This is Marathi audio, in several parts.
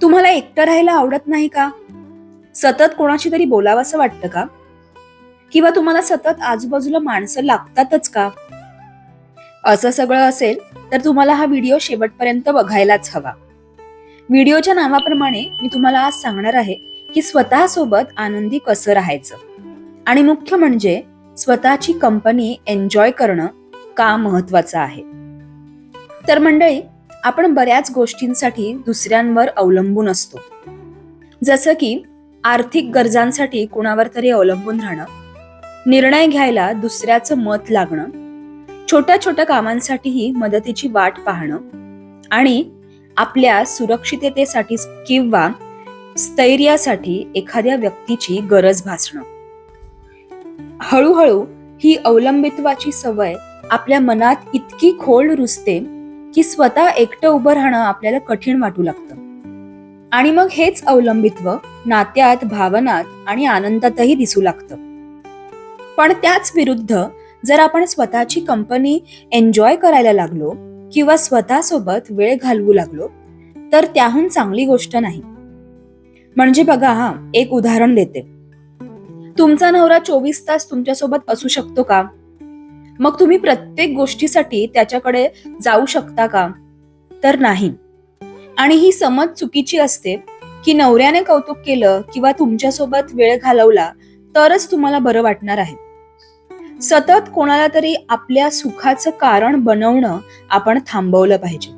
तुम्हाला एकटं राहायला आवडत नाही का? सतत कोणाशी तरी बोलावंसं वाटतं का? किंवा तुम्हाला सतत आजूबाजूला माणसं लागतातच का? असं सगळं असेल तर तुम्हाला हा व्हिडिओ शेवटपर्यंत बघायलाच हवा. व्हिडिओच्या नावाप्रमाणे मी तुम्हाला आज सांगणार आहे की स्वतःसोबत आनंदी कसं राहायचं आणि मुख्य म्हणजे स्वतःची कंपनी एन्जॉय करणं का महत्वाचं आहे. तर मंडळी, आपण बऱ्याच गोष्टींसाठी दुसऱ्यांवर अवलंबून असतो. जसं की आर्थिक गरजांसाठी कुणावर तरी अवलंबून राहणं, निर्णय घ्यायला दुसऱ्याचं मत लागणं, छोट्या छोट्या कामांसाठीही मदतीची वाट पाहणं आणि आपल्या सुरक्षिततेसाठी किंवा स्थैर्यासाठी एखाद्या व्यक्तीची गरज भासणं. हळूहळू ही अवलंबित्वाची सवय आपल्या मनात इतकी खोल रुजते की स्वतः एकटं उभं राहणं आपल्याला कठीण वाटू लागतं. आणि मग हेच अवलंबित्व नात्यात, भावनात आणि आनंदातही दिसू लागतं. पण त्याच विरुद्ध जर आपण स्वतःची कंपनी एन्जॉय करायला लागलो किंवा स्वतःसोबत वेळ घालवू लागलो तर त्याहून चांगली गोष्ट नाही. म्हणजे बघा, एक उदाहरण देते. तुमचा नवरा 24 तास तुमच्यासोबत असू शकतो का? मग तुम्ही प्रत्येक गोष्टीसाठी त्याच्याकडे जाऊ शकता का? तर नाही. आणि ही समज चुकीची असते की नवऱ्याने कौतुक केलं किंवा तुमच्यासोबत वेळ घालवला तरच तुम्हाला बरं वाटणार आहे. सतत कोणाला तरी आपल्या सुखाचं कारण बनवणं आपण थांबवलं पाहिजे.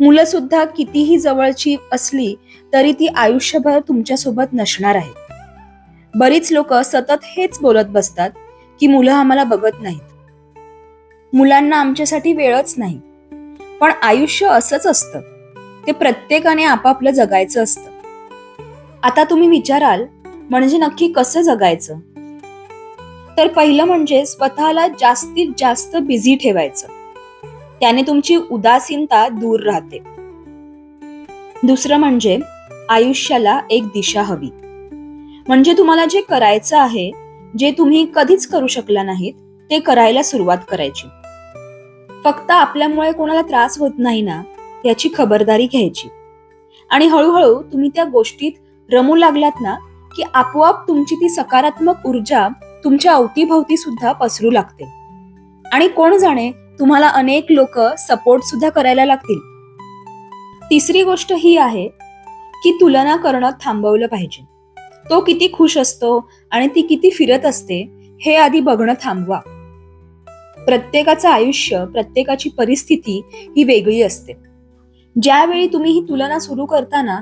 मुलं सुद्धा कितीही जवळची असली तरी ती आयुष्यभर तुमच्यासोबत नसणार आहे. बरीच लोक सतत हेच बोलत बसतात की मुलं आम्हाला बघत नाहीत, मुलांना आमच्यासाठी वेळच नाही. पण आयुष्य असंच असतं, ते प्रत्येकाने आपापलं जगायचं असतं. आता तुम्ही विचाराल, म्हणजे नक्की कसं जगायचं? तर पहिलं म्हणजे स्वतःला जास्तीत जास्त बिझी ठेवायचं. त्याने तुमची उदासीनता दूर राहते. दुसरं म्हणजे आयुष्याला एक दिशा हवी. म्हणजे तुम्हाला जे करायचं आहे, जे तुम्ही कधीच करू शकला नाहीत, ते करायला सुरुवात करायची. फक्त आपल्यामुळे कोणाला त्रास होत नाही ना, याची खबरदारी घ्यायची. आणि हळूहळू तुम्ही त्या गोष्टीत रमू लागलात ना की आपोआप तुमची ती सकारात्मक ऊर्जा तुमच्या अवतीभवती सुद्धा पसरू लागते. आणि कोण जाणे, तुम्हाला अनेक लोक सपोर्ट सुद्धा करायला लागतील. तिसरी गोष्ट ही आहे की तुलना करणं थांबवलं पाहिजे. तो किती खुश असतो आणि ती किती फिरत असते हे आधी बघणं थांबवा. प्रत्येकाचं आयुष्य, प्रत्येकाची परिस्थिती ही वेगळी असते. ज्यावेळी तुम्ही ही तुलना सुरू करता ना,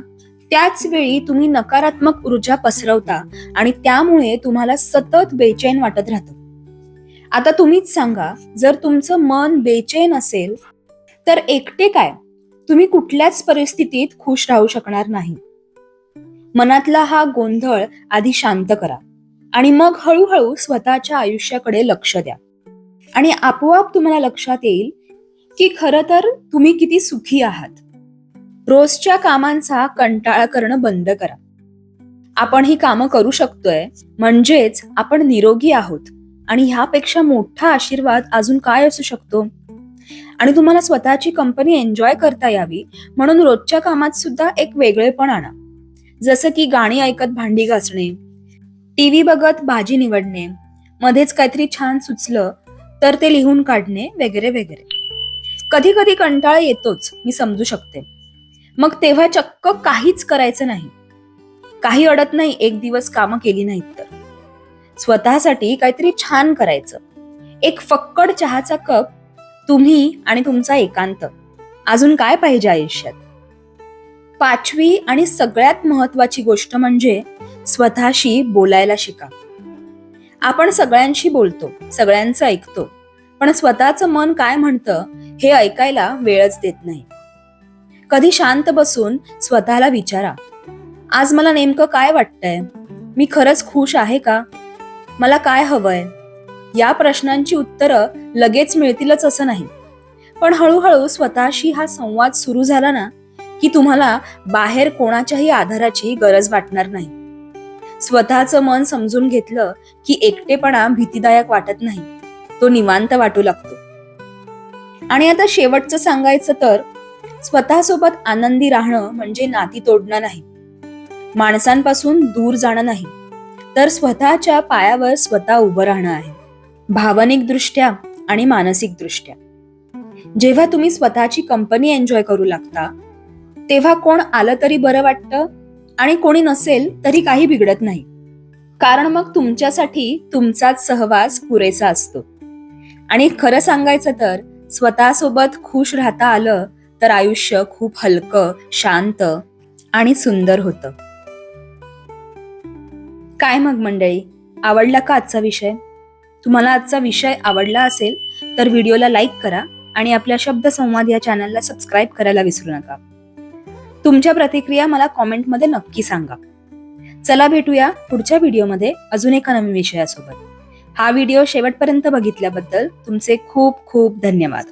त्याच वेळी तुम्ही नकारात्मक ऊर्जा पसरवता आणि त्यामुळे तुम्हाला सतत बेचैन वाटत राहतं. आता तुम्हीच सांगा, जर तुमचं मन बेचैन असेल तर एकटे काय, तुम्ही कुठल्याच परिस्थितीत खुश राहू शकणार नाही. मनातला हा गोंधळ आधी शांत करा आणि मग हळूहळू स्वतःच्या आयुष्याकडे लक्ष द्या. आणि आपोआप तुम्हाला लक्षात येईल की खरं तर तुम्ही किती सुखी आहात. रोजच्या कामांचा कंटाळा करणं बंद करा. आपण ही कामं करू शकतोय म्हणजेच आपण निरोगी आहोत, आणि ह्यापेक्षा मोठा आशीर्वाद अजून काय असू शकतो. आणि तुम्हाला स्वतःची कंपनी एन्जॉय करता यावी म्हणून रोजच्या कामात सुद्धा एक वेगळेपण आणा. जसं की गाणी ऐकत भांडी घासणे, टीव्ही बघत भाजी निवडणे, मध्येच काहीतरी छान सुचलं तर ते लिहून काढणे वगैरे वगैरे. कधी कधी कंटाळा येतोच, मी समजू शकते. मग तेव्हा चक्क काहीच करायचं नाही. काही अडत नाही एक दिवस कामं केली नाहीत तर. स्वतःसाठी काहीतरी छान करायचं. एक फक्कड चहाचा कप, तुम्ही आणि तुमचा एकांत. अजून काय पाहिजे आयुष्यात? पाचवी आणि सगळ्यात महत्वाची गोष्ट म्हणजे स्वतःशी बोलायला शिका. आपण सगळ्यांशी बोलतो, सगळ्यांचं ऐकतो, पण स्वतःचं मन काय म्हणतं हे ऐकायला वेळच देत नाही. कधी शांत बसून स्वतःला विचारा, आज मला नेमकं काय वाटतंय? मी खरंच खुश आहे का? मला काय हवंय? या प्रश्नांची उत्तरं लगेच मिळतीलच असं नाही, पण हळूहळू स्वतःशी हा संवाद सुरू झाला ना की तुम्हाला बाहेर कोणाच्याही आधाराची गरज वाटणार नाही. स्वतःचं मन समजून घेतलं की एकटेपणा भीतीदायक वाटत नाही, तो निवांत वाटू लागतो. आणि आता शेवटचं सांगायचं तर स्वतःसोबत आनंदी राहणं म्हणजे नाती तोडणं नाही, माणसांपासून दूर जाणं नाही, तर स्वतःच्या पायावर स्वतः उभं राहणं आहे, भावनिक दृष्ट्या आणि मानसिक दृष्ट्या. जेव्हा तुम्ही स्वतःची कंपनी एन्जॉय करू लागता, तेव्हा कोण आलं तरी बरं वाटतं आणि कोणी नसेल तरी काही बिघडत नाही. कारण मग तुमच्यासाठी तुमचाच सहवास पुरेसा असतो. आणि खरं सांगायचं तर स्वतःसोबत खुश राहता आलं तर आयुष्य खूप हलकं, शांत आणि सुंदर होतं. काय मग मंडळी, आवडला का आजचा विषय? तुम्हाला आजचा विषय आवडला असेल तर व्हिडिओला लाईक करा आणि आपल्या शब्दसंवाद या चॅनलला सबस्क्राईब करायला विसरू नका. तुमच्या प्रतिक्रिया मला कॉमेंटमध्ये नक्की सांगा. चला भेटूया पुढच्या व्हिडिओमध्ये अजून एका नवीन विषयासोबत. हा व्हिडिओ शेवटपर्यंत बघितल्याबद्दल तुमचे खूप खूप धन्यवाद.